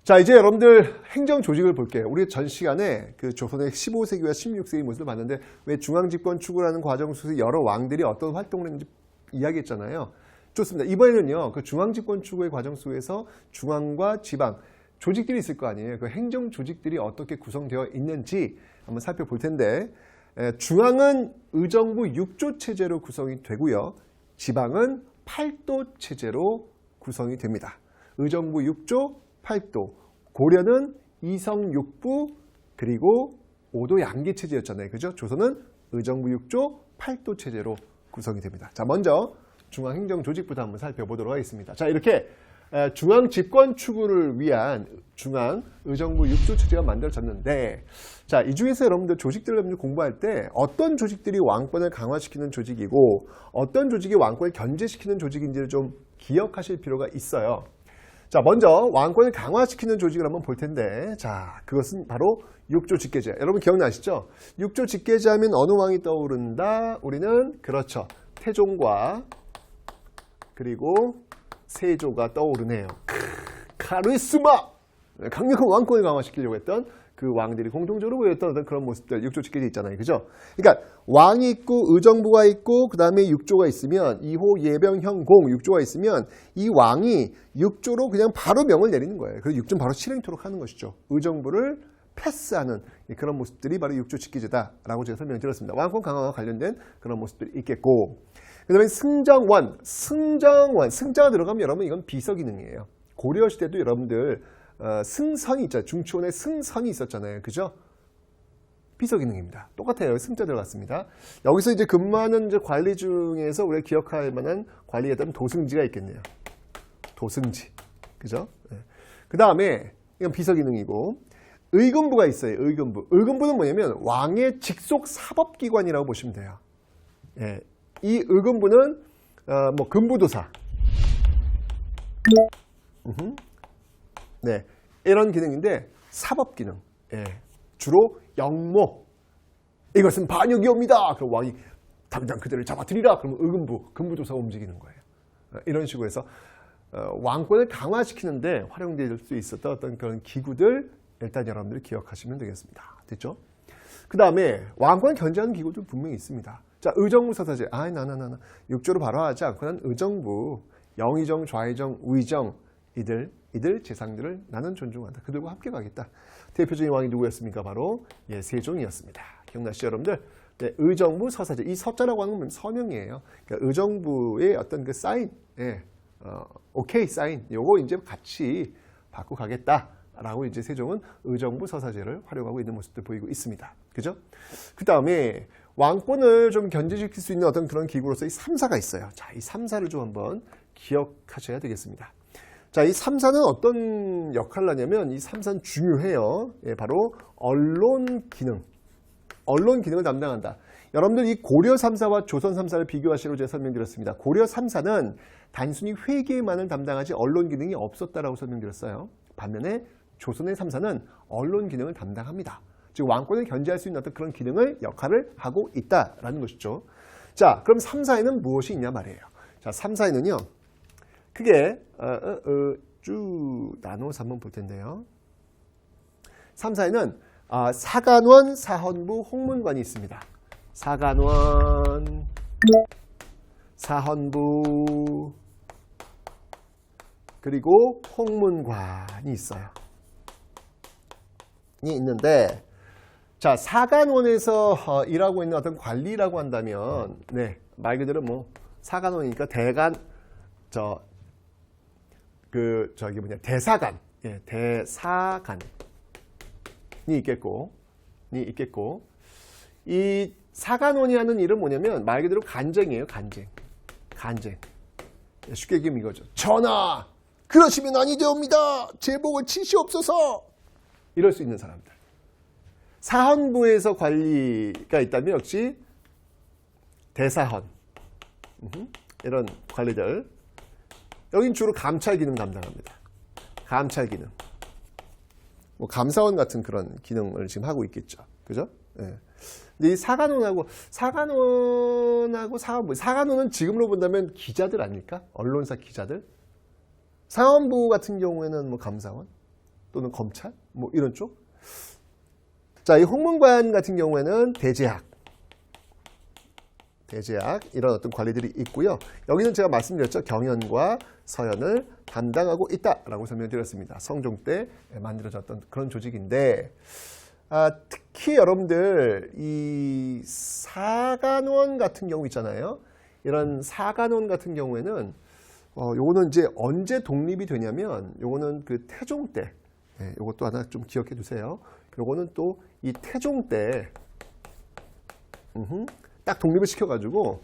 자, 이제 여러분들 행정 조직을 볼게요. 우리 전 시간에 그 조선의 15세기와 16세기 모습을 봤는데 왜 중앙집권 추구라는 과정 속에서 여러 왕들이 어떤 활동을 했는지 이야기했잖아요. 좋습니다. 이번에는요, 그 중앙집권 추구의 과정 속에서 중앙과 지방, 조직들이 있을 거 아니에요. 그 행정 조직들이 어떻게 구성되어 있는지 한번 살펴볼 텐데, 중앙은 의정부 6조 체제로 구성이 되고요. 지방은 8도 체제로 구성이 됩니다. 의정부 6조, 8도. 고려는 이성 6부 그리고 5도 양계 체제였잖아요. 그죠? 조선은 의정부 6조, 8도 체제로 구성이 됩니다. 자, 먼저 중앙행정조직부터 한번 살펴보도록 하겠습니다. 자, 이렇게 중앙집권 추구를 위한 중앙 의정부 6조 체제가 만들어졌는데, 자, 이 중에서 여러분들 조직들을 공부할 때 어떤 조직들이 왕권을 강화시키는 조직이고 어떤 조직이 왕권을 견제시키는 조직인지를 좀 기억하실 필요가 있어요. 자, 먼저 왕권을 강화시키는 조직을 한번 볼 텐데, 자, 그것은 바로 6조 직계제. 여러분 기억나시죠? 6조 직계제 하면 어느 왕이 떠오른다? 우리는 그렇죠. 태종과 그리고 세조가 떠오르네요. 카리스마! 강력한 왕권을 강화시키려고 했던 그 왕들이 공통적으로 보였던 어떤 그런 모습들, 6조 직계제 있잖아요. 그죠? 그러니까 왕이 있고 의정부가 있고 그 다음에 6조가 있으면 2호 예병형공 6조가 있으면 이 왕이 6조로 그냥 바로 명을 내리는 거예요. 그래서 6조는 바로 실행토록 하는 것이죠. 의정부를 패스하는 그런 모습들이 바로 6조 직계제다라고 제가 설명드렸습니다. 왕권 강화와 관련된 그런 모습들이 있겠고, 그 다음에 승정원. 승자가 들어가면 여러분 이건 비서기능이에요. 고려시대도 여러분들 승선이 있잖아요. 중추원에 승선이 있었잖아요. 그죠? 비서기능입니다. 똑같아요. 승자 들어갔습니다. 여기서 이제 근무하는 이제 관리 중에서 우리가 기억할 만한 관리에 따른 도승지가 있겠네요. 도승지. 그죠? 네. 그 다음에 이건 비서기능이고, 의금부가 있어요. 의금부. 의금부는 뭐냐면 왕의 직속 사법기관이라고 보시면 돼요. 예. 이 의금부는 뭐 금부도사. 네, 이런 기능인데 사법기능. 예, 주로 영모. 이것은 반역이옵니다. 그럼 왕이 당장 그들을 잡아들이라. 그러면 의금부, 금부도사가 움직이는 거예요. 이런 식으로 해서 왕권을 강화시키는데 활용될 수 있었던 어떤 그런 기구들 일단 여러분들이 기억하시면 되겠습니다. 됐죠? 그 다음에 왕권을 견제하는 기구도 분명히 있습니다. 자, 의정부 서사제. 나. 6조로 바로 하지 않고 난 의정부, 영의정, 좌의정, 우의정, 이들 재상들을 나는 존중한다. 그들과 함께 가겠다. 대표적인 왕이 누구였습니까? 바로 세종이었습니다. 기억나시죠, 여러분들? 네, 의정부 서사제. 이 서자라고 하는 건 서명이에요. 그러니까 의정부의 어떤 그 사인, 오케이 사인, 요거 이제 같이 받고 가겠다라고 이제 세종은 의정부 서사제를 활용하고 있는 모습들 보이고 있습니다. 그죠? 그 다음에 왕권을 좀 견제시킬 수 있는 어떤 그런 기구로서 이 3사가 있어요. 자, 이 3사를 좀 한번 기억하셔야 되겠습니다. 자, 이 3사는 어떤 역할을 하냐면 이 3사는 중요해요. 예, 바로 언론 기능을 담당한다. 여러분들 이 고려 3사와 조선 3사를 비교하시라고 제가 설명드렸습니다. 고려 3사는 단순히 회계만을 담당하지 언론 기능이 없었다라고 설명드렸어요. 반면에 조선의 3사는 언론 기능을 담당합니다. 즉 왕권을 견제할 수 있는 어떤 그런 역할을 하고 있다라는 것이죠. 자, 그럼 3사에는 무엇이 있냐 말이에요. 자, 3사에는요. 크게 쭉 나눠서 한번 볼 텐데요. 3사에는 사간원, 사헌부, 홍문관이 있습니다. 사간원, 사헌부, 그리고 홍문관이 있어요. 있는데, 자, 사간원에서 일하고 있는 어떤 관리라고 한다면, 네, 말 그대로 뭐 사간원이니까 대사관, 예, 대사관이 있겠고, 이 사간원이 하는 일은 뭐냐면 말 그대로 간쟁이에요, 간쟁. 쉽게 얘기하면 이거죠. 전하, 그러시면 아니되옵니다. 제복을 치시옵소서. 이럴 수 있는 사람들. 사헌부에서 관리가 있다면 역시 대사헌. 이런 관리들. 여긴 주로 감찰 기능 담당합니다. 감찰 기능. 뭐 감사원 같은 그런 기능을 지금 하고 있겠죠. 그죠? 예. 근데 이 사간원은 지금으로 본다면 기자들 아닐까? 언론사 기자들. 사헌부 같은 경우에는 뭐 감사원. 또는 검찰 뭐 이런 쪽. 자, 이 홍문관 같은 경우에는 대제학 이런 어떤 관리들이 있고요. 여기는 제가 말씀드렸죠. 경연과 서연을 담당하고 있다라고 설명드렸습니다. 성종 때 만들어졌던 그런 조직인데 특히 여러분들 이 사간원 같은 경우 있잖아요. 이런 사간원 같은 경우에는 요거는 이제 언제 독립이 되냐면 요거는 그 태종 때 요것도 하나 좀 기억해 두세요. 요거는 또 이 태종 때 딱 독립을 시켜가지고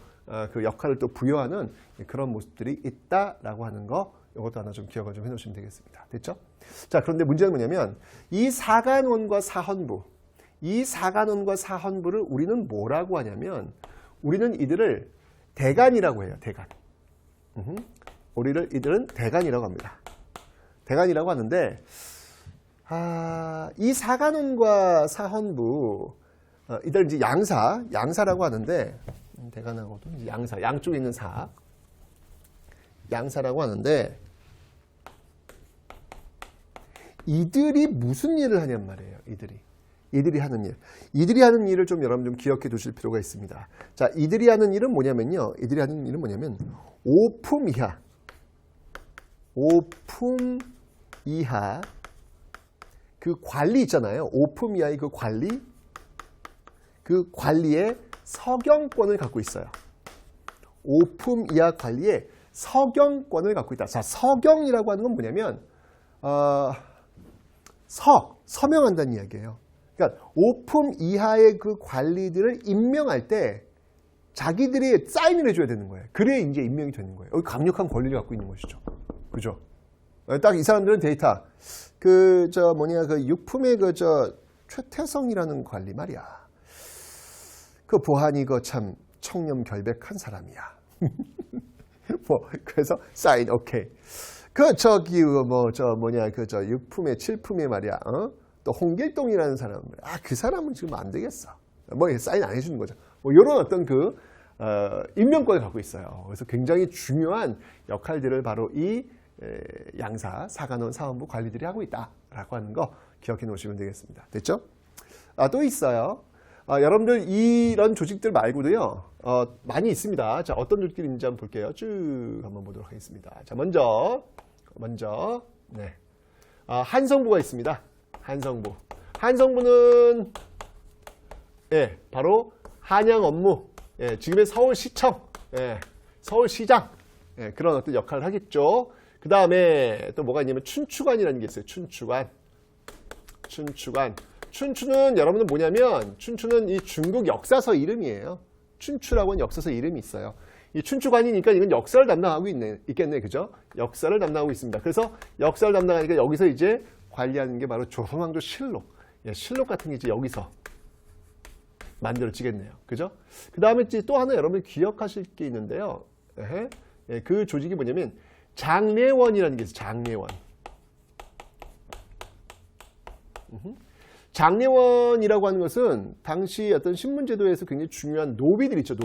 그 역할을 또 부여하는 그런 모습들이 있다라고 하는 거 이것도 하나 좀 기억을 좀 해놓으시면 되겠습니다. 됐죠? 자, 그런데 문제는 뭐냐면 이 사간원과 사헌부 이 사간원과 사헌부를 우리는 뭐라고 하냐면 우리는 이들을 대간이라고 해요. 대간. 이들은 대간이라고 합니다. 대간이라고 하는데 이 사간원과 사헌부 이들 이제 양사라고 하는데 대간하고도 이제 양쪽에 있는 양사라고 하는데 이들이 무슨 일을 하냔 말이에요. 이들이 하는 일을 좀 여러분 좀 기억해 두실 필요가 있습니다. 자, 이들이 하는 일은 뭐냐면 오품 이하 그 관리 있잖아요. 오품 이하의 그 관리의 서경권을 갖고 있어요. 오품 이하 관리의 서경권을 갖고 있다. 자, 서경이라고 하는 건 뭐냐면 서명한다는 이야기예요. 그러니까 오품 이하의 그 관리들을 임명할 때 자기들이 사인을 해줘야 되는 거예요. 그래야 이제 임명이 되는 거예요. 여기 강력한 권리를 갖고 있는 것이죠. 그죠? 딱 이 사람들은 데이터 그 육품의 최태성이라는 관리 말이야. 그 보한이 참 청렴결백한 사람이야. 그래서 사인 오케이. 육품의 칠품의 말이야. 또 홍길동이라는 사람. 그 사람은 지금 안 되겠어. 사인 안 해주는 거죠. 이런 어떤 임명권을 갖고 있어요. 그래서 굉장히 중요한 역할들을 바로 이 양사, 사간원, 사헌부 관리들이 하고 있다라고 하는 거 기억해 놓으시면 되겠습니다. 됐죠? 또 있어요. 여러분들 이런 조직들 말고도요. 많이 있습니다. 자, 어떤 조직들이 있는지 한번 볼게요. 쭉 한번 보도록 하겠습니다. 자, 먼저 네. 한성부가 있습니다. 한성부는 바로 한양 업무, 지금의 서울시청, 서울시장 그런 어떤 역할을 하겠죠. 그 다음에 또 뭐가 있냐면 춘추관이라는 게 있어요. 춘추는 여러분은 뭐냐면 춘추는 이 중국 역사서 이름이에요. 춘추라고 하는 역사서 이름이 있어요. 이 춘추관이니까 이건 역사를 담당하고 있겠네. 그죠? 역사를 담당하고 있습니다. 그래서 역사를 담당하니까 여기서 이제 관리하는 게 바로 조선왕조 실록. 실록 같은 게 이제 여기서 만들어지겠네요. 그죠? 그 다음에 또 하나 여러분이 기억하실 게 있는데요. 그 조직이 뭐냐면 장례원이라는 게 있어요. 장례원이라고 하는 것은 당시 어떤 신분제도에서 굉장히 중요한 노비들 있죠.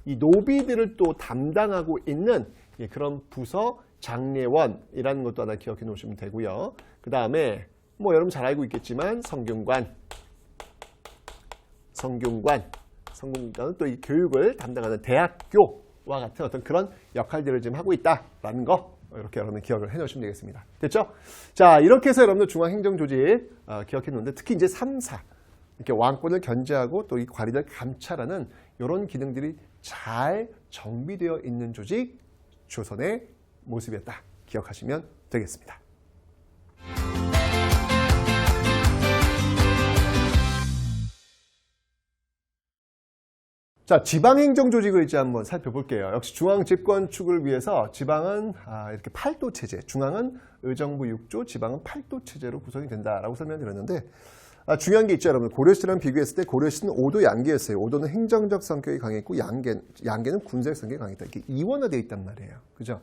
이 노비들을 또 담당하고 있는 그런 부서 장례원이라는 것도 하나 기억해 놓으시면 되고요. 그 다음에 여러분 잘 알고 있겠지만 성균관은 또 이 교육을 담당하는 대학교와 같은 어떤 그런 역할들을 지금 하고 있다라는 거 이렇게 여러분 기억을 해놓으시면 되겠습니다. 됐죠? 자, 이렇게 해서 여러분들 중앙행정조직 기억해 놓는데 특히 이제 3사 이렇게 왕권을 견제하고 또 이 관리를 감찰하는 이런 기능들이 잘 정비되어 있는 조직 조선의 모습이었다. 기억하시면 되겠습니다. 자, 지방행정조직을 이제 한번 살펴볼게요. 역시 중앙집권축을 위해서 지방은 이렇게 8도 체제, 중앙은 의정부 6조, 지방은 8도 체제로 구성이 된다라고 설명드렸는데 중요한 게 있죠, 여러분. 고려시대랑 비교했을 때 고려시대는 5도 양계였어요. 5도는 행정적 성격이 강했고 양계는 군사적 성격이 강했다. 이렇게 이원화되어 있단 말이에요. 그죠?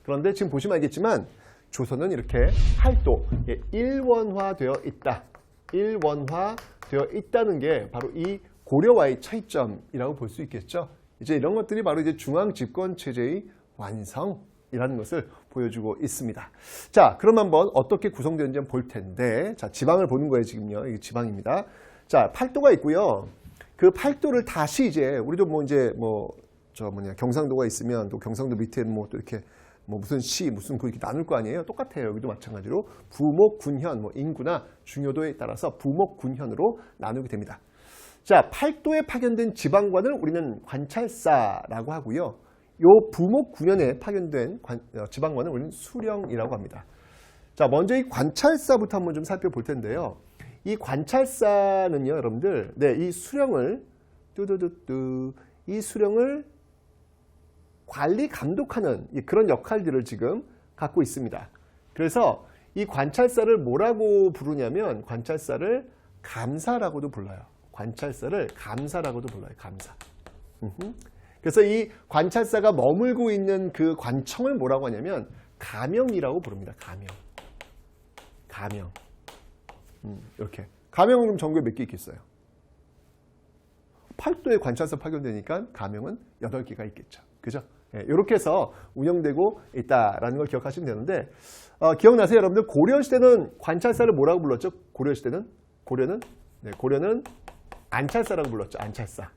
그런데 지금 보시면 알겠지만 조선은 이렇게 8도, 일원화되어 있다. 일원화되어 있다는 게 바로 이 고려와의 차이점이라고 볼 수 있겠죠. 이제 이런 것들이 바로 이제 중앙 집권 체제의 완성이라고 이라는 것을 보여주고 있습니다. 자, 그럼 한번 어떻게 구성되는지 한번 볼 텐데, 자, 지방을 보는 거예요, 지금요. 이게 지방입니다. 자, 팔도가 있고요. 그 팔도를 다시 이제, 우리도 경상도가 있으면 또 경상도 밑에는 뭐 또 이렇게 무슨 시, 무슨 그 이렇게 나눌 거 아니에요? 똑같아요. 여기도 마찬가지로 부목, 군현, 인구나 중요도에 따라서 부목, 군현으로 나누게 됩니다. 자, 팔도에 파견된 지방관을 우리는 관찰사라고 하고요. 요 부목, 군현에 파견된 지방관을 우리는 수령이라고 합니다. 자, 먼저 이 관찰사부터 한번 좀 살펴볼 텐데요. 이 관찰사는요, 여러분들, 네, 이 수령을 이 수령을 관리 감독하는 그런 역할들을 지금 갖고 있습니다. 그래서 이 관찰사를 뭐라고 부르냐면 관찰사를 감사라고도 불러요. 관찰사를 감사라고도 불러요. 감사. 그래서 이 관찰사가 머물고 있는 그 관청을 뭐라고 하냐면 가명이라고 부릅니다. 가명. 이렇게. 가명은 그럼 전국에 몇 개 있겠어요? 팔도에 관찰사 파견되니까 가명은 8개가 있겠죠. 그죠? 이렇게 해서 운영되고 있다라는 걸 기억하시면 되는데, 기억나세요? 여러분들 고려시대는 관찰사를 뭐라고 불렀죠? 고려시대는? 고려는 안찰사라고 불렀죠. 안찰사.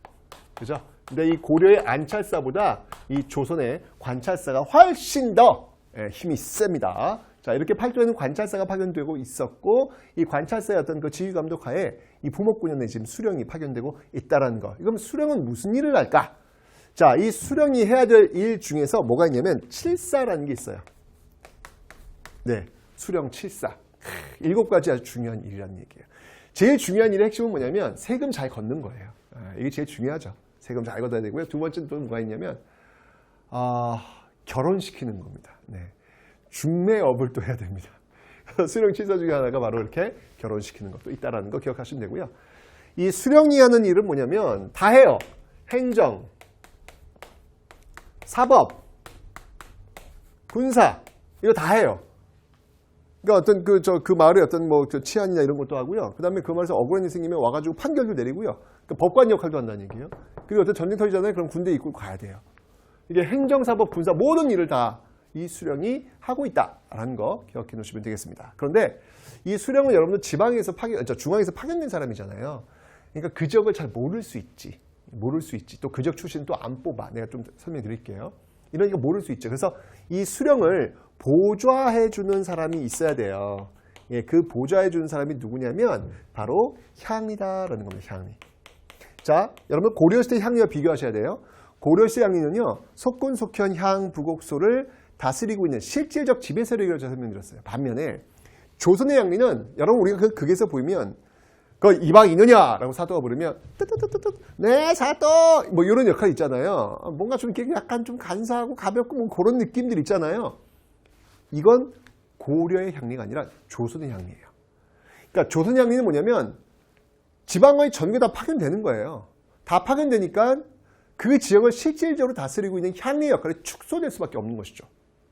그죠? 근데 이 고려의 안찰사보다 이 조선의 관찰사가 훨씬 더 힘이 셉니다. 자, 이렇게 팔도에는 관찰사가 파견되고 있었고, 이 관찰사의 어떤 그 지휘 감독 하에 이 부목군현에 지금 수령이 파견되고 있다라는 거. 그럼 수령은 무슨 일을 할까? 자, 이 수령이 해야 될 일 중에서 뭐가 있냐면 칠사라는 게 있어요. 네, 수령 칠사. 7가지 아주 중요한 일이라는 얘기예요. 제일 중요한 일의 핵심은 뭐냐면 세금 잘 걷는 거예요. 이게 제일 중요하죠. 세금 잘 걷어야 되고요. 두 번째는 또 뭐가 있냐면 결혼시키는 겁니다. 네. 중매업을 또 해야 됩니다. 수령 칠사 중에 하나가 바로 이렇게 결혼시키는 것도 있다라는 거 기억하시면 되고요. 이 수령이 하는 일은 뭐냐면 다 해요. 행정, 사법, 군사, 이거 다 해요. 그러니까 어떤 그 마을의 어떤 치안이나 이런 것도 하고요. 그 다음에 그 마을에서 억울한 일이 생기면 와가지고 판결도 내리고요. 그러니까 법관 역할도 한다는 얘기예요. 그리고 어떤 전쟁터이잖아요. 그럼 군대 이끌고 가야 돼요. 이게 행정, 사법, 군사 모든 일을 다 이 수령이 하고 있다라는 거 기억해 놓으시면 되겠습니다. 그런데 이 수령은 여러분들 중앙에서 파견된 사람이잖아요. 그러니까 그 지역을 잘 모를 수 있지. 또 그 지역 출신 또 안 뽑아. 내가 좀 설명드릴게요. 이러니까 모를 수 있죠. 그래서 이 수령을 보좌해 주는 사람이 있어야 돼요. 예, 그 보좌해 주는 사람이 누구냐면 바로 향리다라는 겁니다. 향리. 자, 여러분 고려시대 향리와 비교하셔야 돼요. 고려시대 향리는요, 속군, 속현, 향, 부곡소를 다스리고 있는 실질적 지배 세력이라고 제가 설명드렸어요. 반면에 조선의 향리는 여러분 우리가 극에서 보이면 그 이방 이느냐라고 사도가 부르면 네 사도 뭐 이런 역할 있잖아요. 뭔가 좀 이렇게 약간 좀 간사하고 가볍고 뭐 그런 느낌들 있잖아요. 이건 고려의 향리가 아니라 조선의 향리예요. 그러니까 조선의 향리는 뭐냐면 지방관이 전부 다 파견되는 거예요. 다 파견되니까 그 지역을 실질적으로 다스리고 있는 향리의 역할이 축소될 수밖에 없는 것이죠.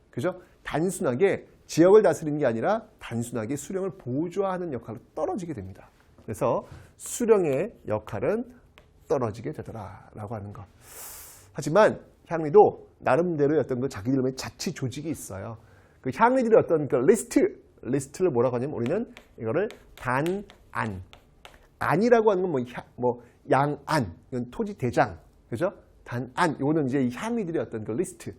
그죠? 단순하게 지역을 다스리는 게 아니라 단순하게 수령을 보좌하는 역할로 떨어지게 됩니다. 그래서 수령의 역할은 떨어지게 되더라라고 하는 것. 하지만 향리도 나름대로의 어떤 그 자기들만의 자치 조직이 있어요. 그 향리들의 어떤 그 리스트를 뭐라고 하냐면 우리는 이거를 단안. 안이라고 하는 건 양안, 이건 토지 대장, 그죠? 단안, 이거는 이제 이 향리들의 어떤 그 리스트,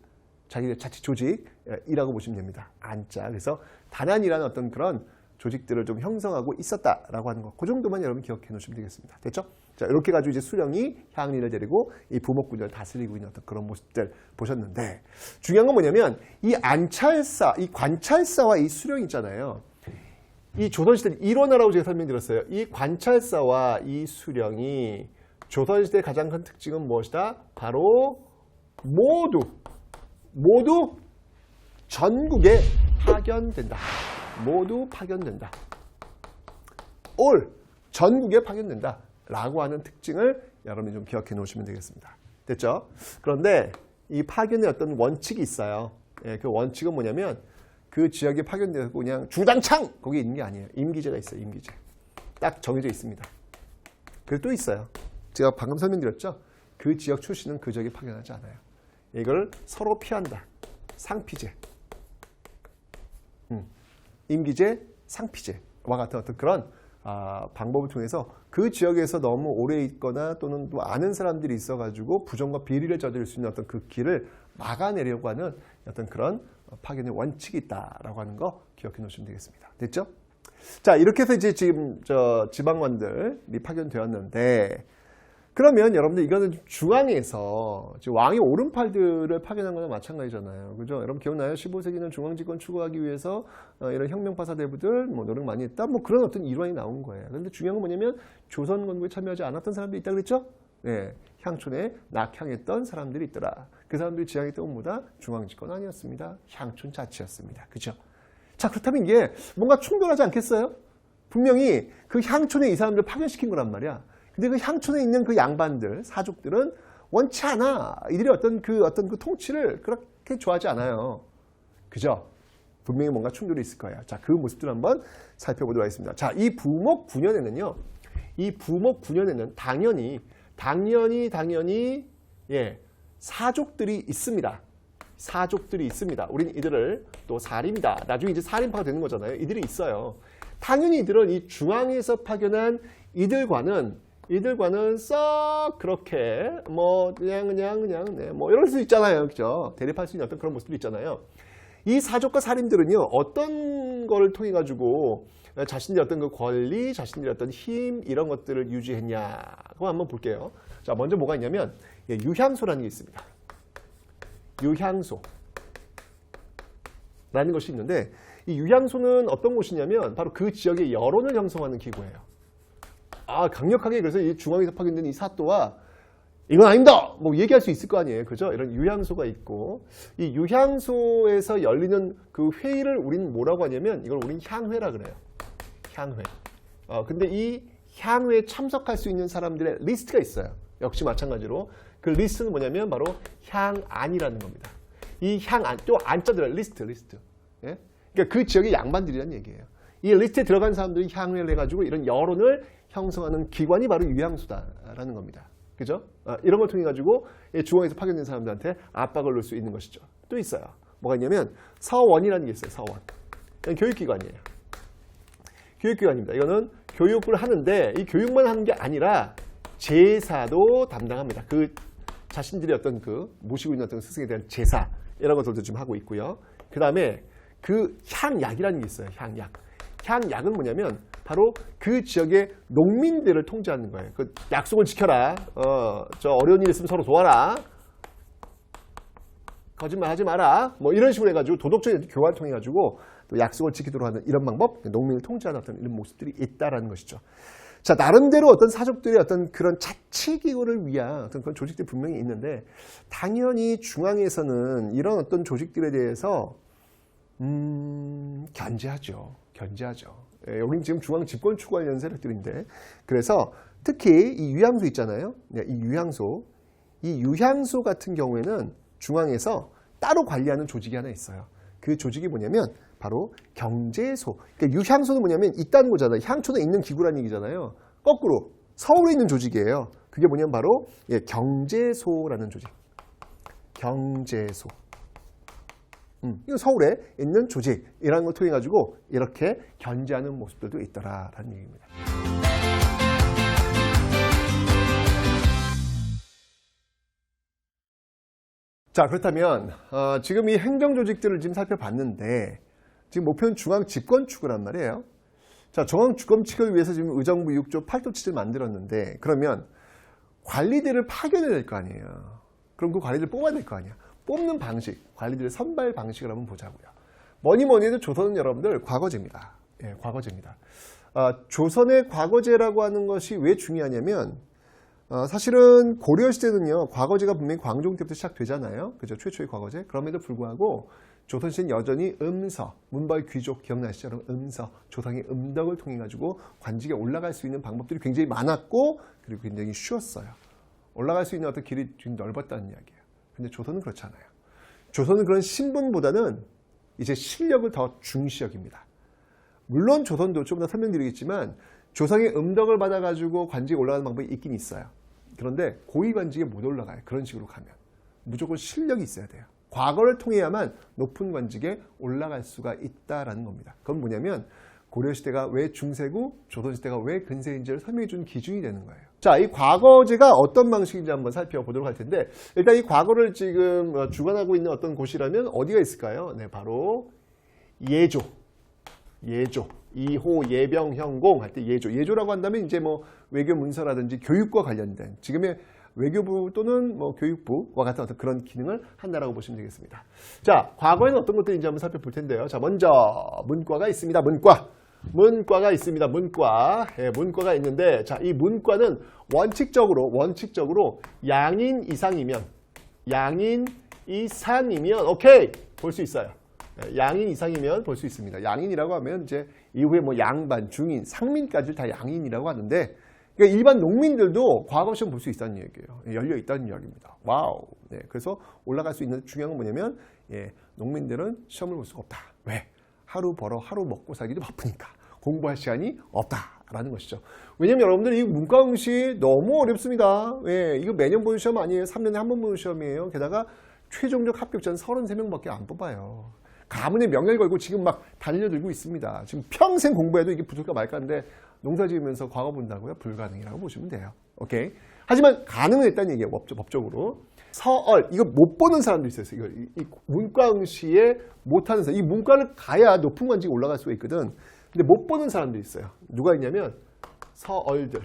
자기들 자치 조직이라고 보시면 됩니다. 안자. 그래서 단안이라는 어떤 그런 조직들을 좀 형성하고 있었다라고 하는 거. 그 정도만 여러분 기억해 놓으시면 되겠습니다. 됐죠? 자, 이렇게 가지고 이제 수령이 향리를 데리고 이 부목군을 다스리고 있는 어떤 그런 모습들 보셨는데, 중요한 건 뭐냐면 이 안찰사, 이 관찰사와 이 수령 있잖아요. 이 조선시대 일원화라고 제가 설명드렸어요. 이 관찰사와 이 수령이 조선시대의 가장 큰 특징은 무엇이다? 바로 모두 전국에 파견된다. 모두 파견된다. 전국에 파견된다. 라고 하는 특징을 여러분이 좀 기억해 놓으시면 되겠습니다. 됐죠? 그런데 이 파견의 어떤 원칙이 있어요. 예, 그 원칙은 뭐냐면 그 지역에 파견되고 그냥 주당창 거기 있는 게 아니에요. 임기제가 있어요. 임기제. 딱 정해져 있습니다. 그리고 또 있어요. 제가 방금 설명드렸죠? 그 지역 출신은 그 지역에 파견하지 않아요. 이걸 서로 피한다. 상피제, 임기제, 상피제와 같은 어떤 그런 방법을 통해서 그 지역에서 너무 오래 있거나 또는 또 아는 사람들이 있어가지고 부정과 비리를 저지를 수 있는 어떤 그 길을 막아내려고 하는 어떤 그런 파견의 원칙이 있다라고 하는 거 기억해 놓으시면 되겠습니다. 됐죠? 자, 이렇게 해서 이제 지금 지방관들이 파견되었는데, 그러면 여러분들 이거는 중앙에서 왕의 오른팔들을 파견한 거나 마찬가지잖아요. 그죠? 여러분 기억나요? 15세기는 중앙집권 추구하기 위해서 이런 혁명파사대부들 노력 많이 했다. 그런 어떤 일환이 나온 거예요. 그런데 중요한 건 뭐냐면 조선 건국에 참여하지 않았던 사람들이 있다 그랬죠? 네, 향촌에 낙향했던 사람들이 있더라. 그 사람들이 지향했던 건 뭐다? 중앙집권 아니었습니다. 향촌 자치였습니다. 그죠? 자, 그렇다면 이게 뭔가 충돌하지 않겠어요? 분명히 그 향촌에 이 사람들을 파견시킨 거란 말이야. 근데 그 향촌에 있는 그 양반들, 사족들은 원치 않아. 이들이 어떤 그 통치를 그렇게 좋아하지 않아요. 그죠? 분명히 뭔가 충돌이 있을 거예요. 자, 그 모습들 한번 살펴보도록 하겠습니다. 자, 이 부목 9년에는요. 이 부목 9년에는 당연히 사족들이 있습니다. 사족들이 있습니다. 우린 이들을 또 사림이다. 나중에 이제 사림파가 되는 거잖아요. 이들이 있어요. 당연히 이들은 이 중앙에서 파견한 이들과는 썩 그렇게 그냥 이럴 수 있잖아요. 그죠? 대립할 수 있는 어떤 그런 모습도 있잖아요. 이 사족과 사림들은요, 어떤 걸 통해 가지고 자신들의 어떤 그 권리, 자신들의 어떤 힘 이런 것들을 유지했냐? 그거 한번 볼게요. 자, 먼저 뭐가 있냐면 유향소라는 게 있습니다. 유향소라는 것이 있는데, 이 유향소는 어떤 곳이냐면 바로 그 지역의 여론을 형성하는 기구예요. 강력하게 그래서 이 중앙에서 파견된 이 사또와 이건 아닙니다! 얘기할 수 있을 거 아니에요. 그죠? 이런 유향소가 있고, 이 유향소에서 열리는 그 회의를 우리는 뭐라고 하냐면 이걸 우리는 향회라 그래요. 향회. 근데 이 향회에 참석할 수 있는 사람들의 리스트가 있어요. 역시 마찬가지로 그 리스트는 뭐냐면 바로 향안이라는 겁니다. 이 향안, 또 안자들은 리스트. 예? 그러니까 그 지역의 양반들이라는 얘기예요. 이 리스트에 들어간 사람들이 향회를 해가지고 이런 여론을 형성하는 기관이 바로 유향소다라는 겁니다. 그죠? 이런 걸 통해 가지고 중앙에서 파견된 사람들한테 압박을 넣을 수 있는 것이죠. 또 있어요. 뭐가 있냐면 서원이라는 게 있어요. 서원. 교육기관이에요. 교육기관입니다. 이거는 교육을 하는데 이 교육만 하는 게 아니라 제사도 담당합니다. 그 자신들이 어떤 그 모시고 있는 어떤 스승에 대한 제사 이런 것들도 좀 하고 있고요. 그 다음에 그 향약이라는 게 있어요. 향약. 향약은 뭐냐면 바로 그 지역의 농민들을 통제하는 거예요. 그 약속을 지켜라. 저 어려운 일 있으면 서로 도와라. 거짓말 하지 마라. 이런 식으로 해가지고 도덕적인 교환을 통해 가지고 또 약속을 지키도록 하는 이런 방법, 농민을 통제하는 어떤 이런 모습들이 있다라는 것이죠. 자, 나름대로 어떤 사족들의 어떤 그런 자치기구를 위한 어떤 그런 조직들이 분명히 있는데, 당연히 중앙에서는 이런 어떤 조직들에 대해서 견제하죠. 여기는 지금 중앙 집권 추구하려는 세력들인데, 그래서 특히 이 유향소 있잖아요. 이 유향소 같은 경우에는 중앙에서 따로 관리하는 조직이 하나 있어요. 그 조직이 뭐냐면 바로 경제소. 그러니까 유향소는 뭐냐면 있다는 거잖아요. 향촌에 있는 기구라는 얘기잖아요. 거꾸로 서울에 있는 조직이에요. 그게 뭐냐면 바로 경제소라는 조직. 경제소. 이거 서울에 있는 조직이라는 걸 통해 가지고 이렇게 견제하는 모습들도 있더라라는 얘기입니다. 자, 그렇다면 지금 이 행정 조직들을 지금 살펴봤는데, 지금 목표는 중앙 집권 추구란 말이에요. 자, 중앙 집권 추구를 위해서 지금 의정부 6조 8도 7을 만들었는데, 그러면 관리들을 파견해야 될 거 아니에요. 그럼 그 관리들 뽑아야 될 거 아니야. 뽑는 방식, 관리들의 선발 방식을 한번 보자고요. 뭐니 해도 조선은 여러분들 과거제입니다. 과거제입니다. 조선의 과거제라고 하는 것이 왜 중요하냐면, 사실은 고려시대는요, 과거제가 분명히 광종 때부터 시작되잖아요. 그죠? 최초의 과거제. 그럼에도 불구하고 조선시대는 여전히 음서, 문벌 귀족 기억나시죠? 음서, 조상의 음덕을 통해 가지고 관직에 올라갈 수 있는 방법들이 굉장히 많았고, 그리고 굉장히 쉬웠어요. 올라갈 수 있는 어떤 길이 좀 넓었다는 이야기예요. 근데 조선은 그렇지 않아요. 조선은 그런 신분보다는 이제 실력을 더 중시 여깁니다. 물론 조선도 좀 더 설명드리겠지만 조상의 음덕을 받아가지고 관직에 올라가는 방법이 있긴 있어요. 그런데 고위 관직에 못 올라가요. 그런 식으로 가면. 무조건 실력이 있어야 돼요. 과거를 통해야만 높은 관직에 올라갈 수가 있다라는 겁니다. 그건 뭐냐면 고려시대가 왜 중세고 조선시대가 왜 근세인지를 설명해 준 기준이 되는 거예요. 자, 이 과거제가 어떤 방식인지 한번 살펴보도록 할 텐데 일단 이 과거를 지금 주관하고 있는 어떤 곳이라면 어디가 있을까요? 네, 바로 예조. 이호, 예병, 형공 할 때 예조. 예조라고 한다면 이제 뭐 외교 문서라든지 교육과 관련된 지금의 외교부 또는 뭐 교육부와 같은 어떤 그런 기능을 한다라고 보시면 되겠습니다. 자, 과거에는 어떤 것들인지 한번 살펴볼 텐데요. 자, 먼저 문과가 있습니다. 문과가 있습니다. 예, 문과가 있는데 자, 이 문과는 원칙적으로 양인 이상이면 오케이 볼 수 있어요. 양인 이상이면 볼 수 있습니다. 양인이라고 하면 이제 이후에 뭐 양반, 중인, 상민까지 다 양인이라고 하는데 그러니까 일반 농민들도 과거 시험 볼 수 있다는 얘기예요. 열려 있다는 이야기입니다. 와우. 네, 그래서 올라갈 수 있는 중요한 건 뭐냐면 농민들은 시험을 볼 수가 없다. 왜? 하루 벌어 하루 먹고 살기도 바쁘니까 공부할 시간이 없다라는 것이죠. 왜냐면 여러분들 이 문과 응시 너무 어렵습니다. 이거 매년 보는 시험 아니에요. 3년에 한 번 보는 시험이에요. 게다가 최종적 합격자는 33명밖에 안 뽑아요. 가문의 명예를 걸고 지금 막 달려들고 있습니다. 지금 평생 공부해도 이게 붙을까 말까 하는데 농사 지으면서 과거 본다고요? 불가능이라고 보시면 돼요. 오케이. 하지만 가능은 했다는 얘기예요. 법적으로. 서얼, 이거 못 보는 사람도 있어요. 이 문과 응시에 못하는 사람. 이 문과를 가야 높은 관직에 올라갈 수가 있거든. 근데 못 보는 사람도 있어요. 누가 있냐면 서얼들.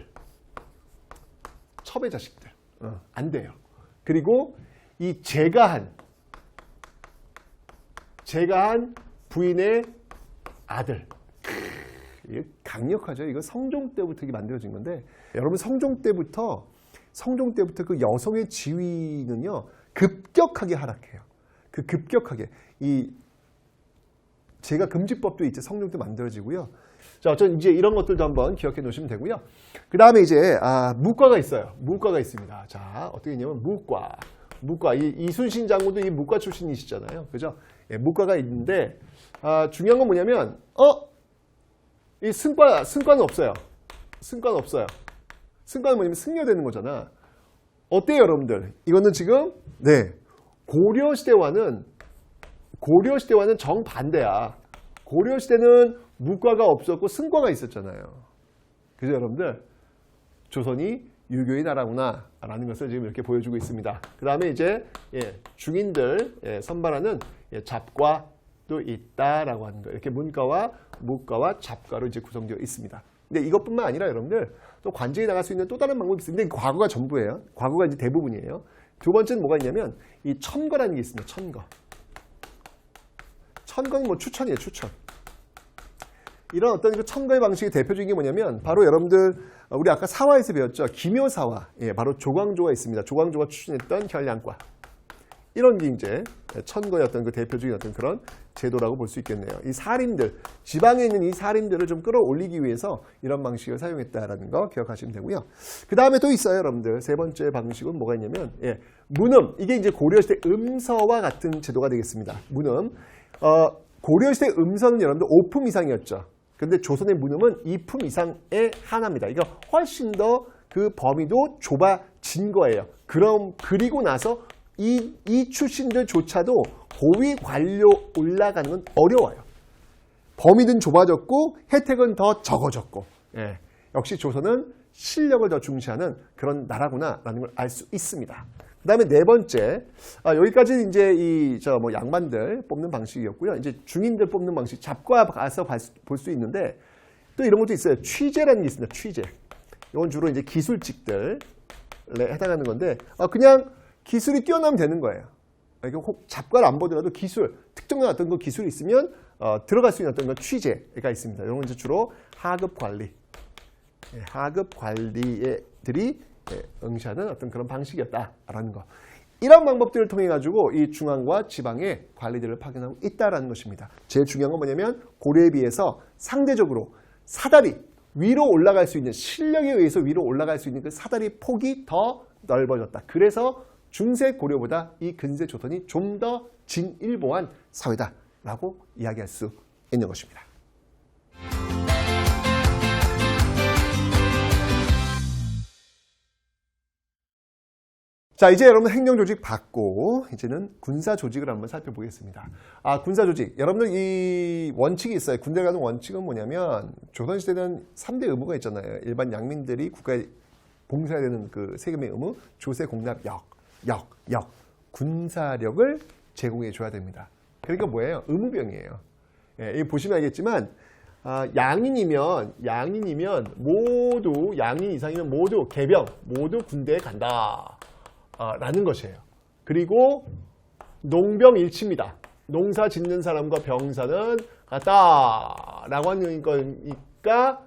첩의 자식들. 안 돼요. 그리고 이 제가 한 부인의 아들. 이게 강력하죠. 이거 성종 때부터 이게 만들어진 건데 여러분 성종 때부터 그 여성의 지위는요 급격하게 하락해요. 그 급격하게 이 제가 금지법도 이제 성종 때 만들어지고요. 자, 어쨌든 이제 이런 것들도 한번 기억해 놓으시면 되고요. 그 다음에 이제 무과가 있어요. 무과가 있습니다. 자, 어떻게 있냐면 무과. 이순신 장군도 이 무과 출신이시잖아요. 그죠? 무과가 있는데 중요한 건 뭐냐면 이 승과는 없어요. 승과는 뭐냐면 승려되는 거잖아. 어때요, 여러분들? 이거는 지금 고려시대와는 정반대야. 고려시대는 무과가 없었고 승과가 있었잖아요. 그죠, 여러분들? 조선이 유교의 나라구나 라는 것을 지금 이렇게 보여주고 있습니다. 그 다음에 이제 중인들 선발하는 잡과도 있다라고 하는 거예요. 이렇게 문과와 무과와 잡과로 이제 구성되어 있습니다. 근데 이것뿐만 아니라 여러분들 또 관직에 나갈 수 있는 또 다른 방법이 있습니다. 근데 과거가 전부예요. 과거가 이제 대부분이에요. 두 번째는 뭐가 있냐면 이 천거라는 게 있습니다. 천거는 뭐 추천이에요. 추천. 이런 어떤 그 천거의 방식의 대표적인 게 뭐냐면 바로 여러분들 우리 아까 사화에서 배웠죠. 기묘사화. 바로 조광조가 있습니다. 조광조가 추천했던 혈량과. 이런 게 이제 천거의 어떤 그 대표적인 어떤 그런 제도라고 볼 수 있겠네요. 이 살인들, 지방에 있는 이 살인들을 좀 끌어올리기 위해서 이런 방식을 사용했다라는 거 기억하시면 되고요. 그 다음에 또 있어요, 여러분들. 세 번째 방식은 뭐가 있냐면 문음. 이게 이제 고려시대 음서와 같은 제도가 되겠습니다. 문음. 고려시대 음서는 여러분들 5품 이상이었죠. 근데 조선의 문음은 2품 이상에 한합니다. 이거 훨씬 더 그 범위도 좁아진 거예요. 그리고 나서 이 출신들조차도 고위 관료 올라가는 건 어려워요. 범위는 좁아졌고 혜택은 더 적어졌고. 역시 조선은 실력을 더 중시하는 그런 나라구나라는 걸 알 수 있습니다. 그 다음에 네 번째, 여기까지 이제 양반들 뽑는 방식이었고요. 이제 중인들 뽑는 방식, 잡과 가서 볼 수 있는데 또 이런 것도 있어요. 취재라는 게 있습니다. 취재. 이건 주로 이제 기술직들에 해당하는 건데, 그냥 기술이 뛰어나면 되는 거예요. 이게 혹 잡과를 안 보더라도 기술, 특정한 어떤 그 기술이 있으면 들어갈 수 있는 어떤 취재가 있습니다. 이런 건 이제 주로 하급 관리, 하급 관리들이 응시하는 어떤 그런 방식이었다라는 거. 이런 방법들을 통해 가지고 이 중앙과 지방의 관리들을 파견하고 있다라는 것입니다. 제일 중요한 건 뭐냐면 고려에 비해서 상대적으로 사다리 위로 올라갈 수 있는 실력에 의해서 위로 올라갈 수 있는 그 사다리 폭이 더 넓어졌다. 그래서 중세 고려보다 이 근세 조선이 좀 더 진일보한 사회다라고 이야기할 수 있는 것입니다. 자, 이제 여러분 행정조직 봤고 이제는 군사조직을 한번 살펴보겠습니다. 군사조직. 여러분들 이 원칙이 있어요. 군대 가는 원칙은 뭐냐면 조선시대는 3대 의무가 있잖아요. 일반 양민들이 국가에 봉사해야 되는 그 세금의 의무, 조세, 공납, 역. 군사력을 제공해 줘야 됩니다. 그러니까 뭐예요? 의무병이에요. 예, 이 보시면 알겠지만 양인이면 모두 양인 이상이면 모두 개병, 모두 군대에 간다. 라는 것이에요. 그리고 농병일치입니다. 농사 짓는 사람과 병사는 같다 라고 하는 거니까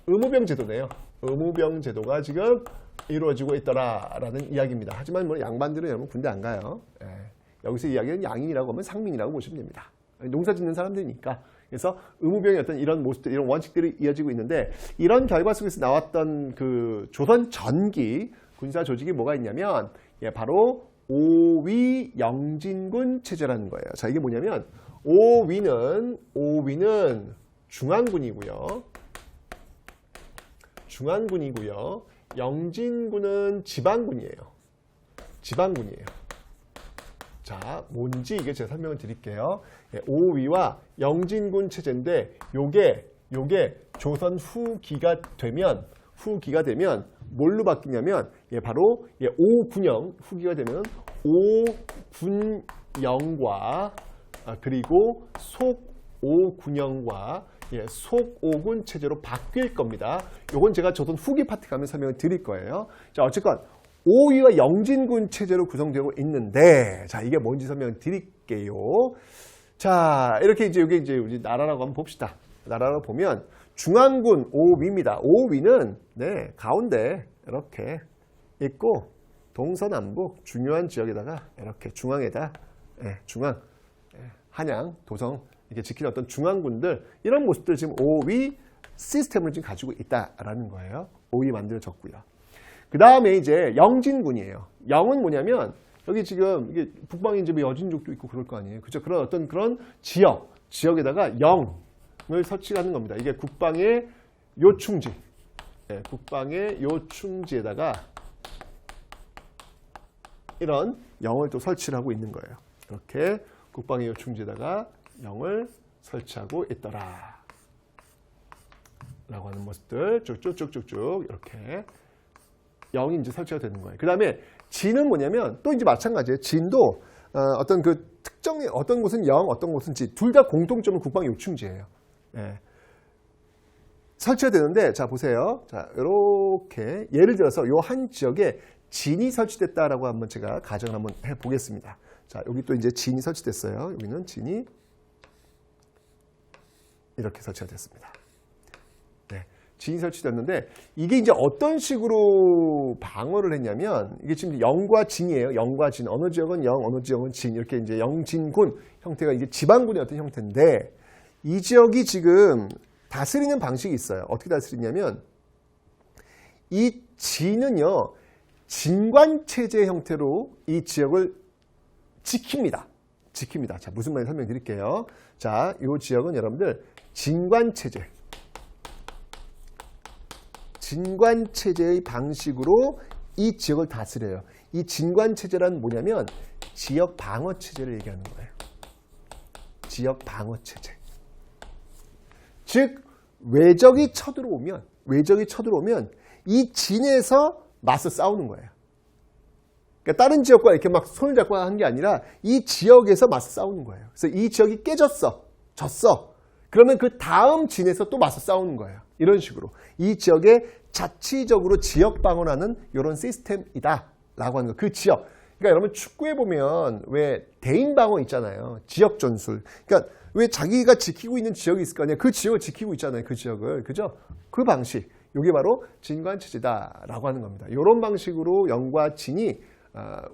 의무병 제도네요. 의무병 제도가 지금 이루어지고 있더라라는 이야기입니다. 하지만 뭐 양반들은 여러분 군대 안 가요. 예. 여기서 이야기는 양인이라고 하면 상민이라고 보시면 됩니다. 농사 짓는 사람들이니까. 그래서 의무병의 어떤 이런 모습들, 이런 원칙들이 이어지고 있는데 이런 결과 속에서 나왔던 그 조선 전기 군사 조직이 뭐가 있냐면 바로 오위 영진군 체제라는 거예요. 자, 이게 뭐냐면 오위는 중앙군이고요. 영진군은 지방군이에요. 자, 뭔지 이게 제가 설명을 드릴게요. 오위와 영진군 체제인데 요게 조선 후기가 되면 뭘로 바뀌냐면 바로 오군영 후기가 되면 오군영과 그리고 속오군영과 속오군 체제로 바뀔 겁니다. 요건 제가 조선 후기 파트 가면 설명을 드릴 거예요. 자, 어쨌건 오위와 영진군 체제로 구성되고 있는데 자, 이게 뭔지 설명을 드릴게요. 자, 이렇게 이제 여기 이제 우리 나라라고 한번 봅시다. 나라로 보면 중앙군 오위입니다. 오위는 가운데 이렇게 있고 동서남북 중요한 지역에다가 이렇게 중앙에다 중앙 한양, 도성 이렇게 지키는 어떤 중앙군들 이런 모습들 지금 오위 시스템을 지금 가지고 있다라는 거예요. 오위 만들어졌고요. 그 다음에 이제 영진군이에요. 영은 뭐냐면 여기 지금 이게 북방에 이제 뭐 여진족도 있고 그럴 거 아니에요. 그죠? 그런 어떤 그런 지역에다가 영을 설치하는 겁니다. 이게 국방의 요충지. 국방의 요충지에다가 이런 영을 또 설치를 하고 있는 거예요. 이렇게 국방의 요충지에다가 영을 설치하고 있더라. 라고 하는 모습들 쭉쭉쭉쭉 이렇게 영이 이제 설치가 되는 거예요. 그 다음에 진은 뭐냐면 또 이제 마찬가지예요. 진도 어떤 그 특정의 어떤 곳은 영, 어떤 곳은 진. 둘 다 공통점은 국방 요충지예요. 설치가 되는데 자 보세요. 자 이렇게 예를 들어서 요 한 지역에 진이 설치됐다라고 한번 제가 가정을 한번 해보겠습니다. 자 여기 또 이제 진이 설치됐어요. 여기는 진이 이렇게 설치가 됐습니다. 진이 설치됐는데 이게 이제 어떤 식으로 방어를 했냐면 이게 지금 영과 진이에요. 영과 진. 어느 지역은 영, 어느 지역은 진. 이렇게 이제 영진군 형태가 이게 지방군의 어떤 형태인데 이 지역이 지금 다스리는 방식이 있어요. 어떻게 다스리냐면 이 진은요. 진관체제 형태로 이 지역을 지킵니다. 자, 무슨 말인지 설명드릴게요. 자, 이 지역은 여러분들 진관체제의 방식으로 이 지역을 다스려요. 이 진관체제란 뭐냐면 지역 방어체제를 얘기하는 거예요. 지역 방어체제. 즉 외적이 쳐들어오면 이 진에서 맞서 싸우는 거예요. 그러니까 다른 지역과 이렇게 막 손을 잡고 한 게 아니라 이 지역에서 맞서 싸우는 거예요. 그래서 이 지역이 졌어. 그러면 그 다음 진에서 또 맞서 싸우는 거예요. 이런 식으로. 이 지역에 자치적으로 지역 방어하는 이런 시스템이다. 라고 하는 거. 그 지역. 그러니까 여러분 축구에 보면 왜 대인 방어 있잖아요. 지역 전술. 그러니까 왜 자기가 지키고 있는 지역이 있을 거 아니에요. 그 지역을 지키고 있잖아요. 그 지역을. 그죠? 그 방식. 이게 바로 진관체제다라고 하는 겁니다. 이런 방식으로 영과 진이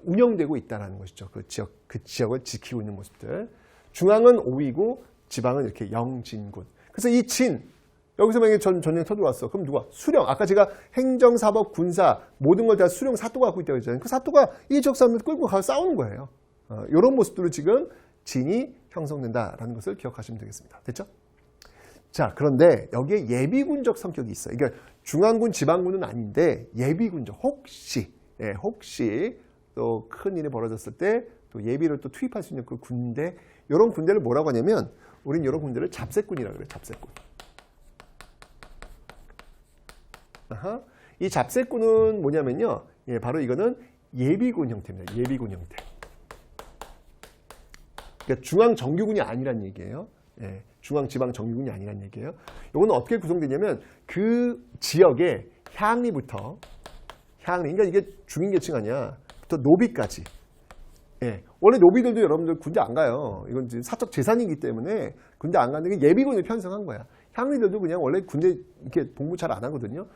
운영되고 있다는 것이죠. 그 지역을 지키고 있는 모습들. 중앙은 오위고 지방은 이렇게 영진군. 그래서 이 진, 여기서 만약에 전쟁 터들어왔어. 그럼 누가? 수령. 아까 제가 행정, 사법, 군사 모든 걸 다 수령 사또가 갖고 있다고 했잖아요. 그 사또가 이 지역 사람들 끌고 가서 싸우는 거예요. 이런 모습들로 지금 진이 형성된다라는 것을 기억하시면 되겠습니다. 됐죠? 자, 그런데 여기에 예비군적 성격이 있어요. 그러니까 중앙군, 지방군은 아닌데 예비군적. 혹시 또 큰 일이 벌어졌을 때 또 예비를 또 투입할 수 있는 그 군대, 이런 군대를 뭐라고 하냐면 우린 이런 군대를 잡새꾼이라고 그래요. 잡새꾼. 아하. 이 잡새꾼은 뭐냐면요. 예, 바로 이거는 예비군 형태입니다. 예비군 형태. 그러니까 중앙정규군이 아니란 얘기예요. 예, 중앙지방정규군이 아니란 얘기예요. 이거는 어떻게 구성되냐면 그 지역의 향리부터 그러니까 이게 중인계층 아니야. 부터 노비까지. 예, 원래 노비들도 여러분들 군대 안 가요. 이건 지금 사적 재산이기 때문에 군대 안 가는 게 예비군을 편성한 거야. 향리들도 그냥 원래 군대 이렇게 복무 잘 안 하거든요.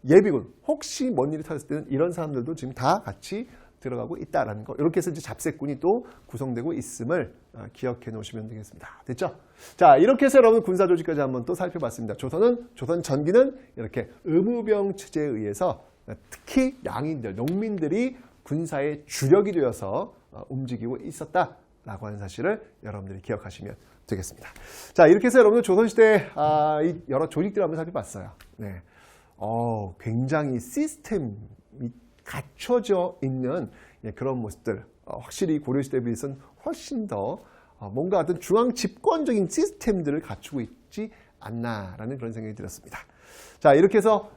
예비군, 혹시 뭔 일이 터졌을 때는 이런 사람들도 지금 다 같이 들어가고 있다라는 거. 이렇게 해서 이제 잡새꾼이 또 구성되고 있음을 기억해 놓으시면 되겠습니다. 됐죠? 자, 이렇게 해서 여러분 군사 조직까지 한번 또 살펴봤습니다. 조선 전기는 이렇게 의무병 체제에 의해서 특히 양인들, 농민들이 군사의 주력이 되어서 움직이고 있었다라고 하는 사실을 여러분들이 기억하시면 되겠습니다. 자, 이렇게 해서 여러분들 조선시대 이 여러 조직들을 한번 살펴봤어요. 네. 굉장히 시스템이 갖춰져 있는 그런 모습들, 확실히 고려시대에 비해서는 훨씬 더 뭔가 어떤 중앙 집권적인 시스템들을 갖추고 있지 않나라는 그런 생각이 들었습니다. 자, 이렇게 해서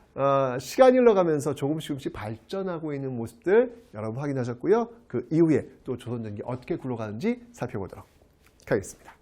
시간이 흘러가면서 조금씩 발전하고 있는 모습들 여러분 확인하셨고요. 그 이후에 또 조선전기 어떻게 굴러가는지 살펴보도록 하겠습니다.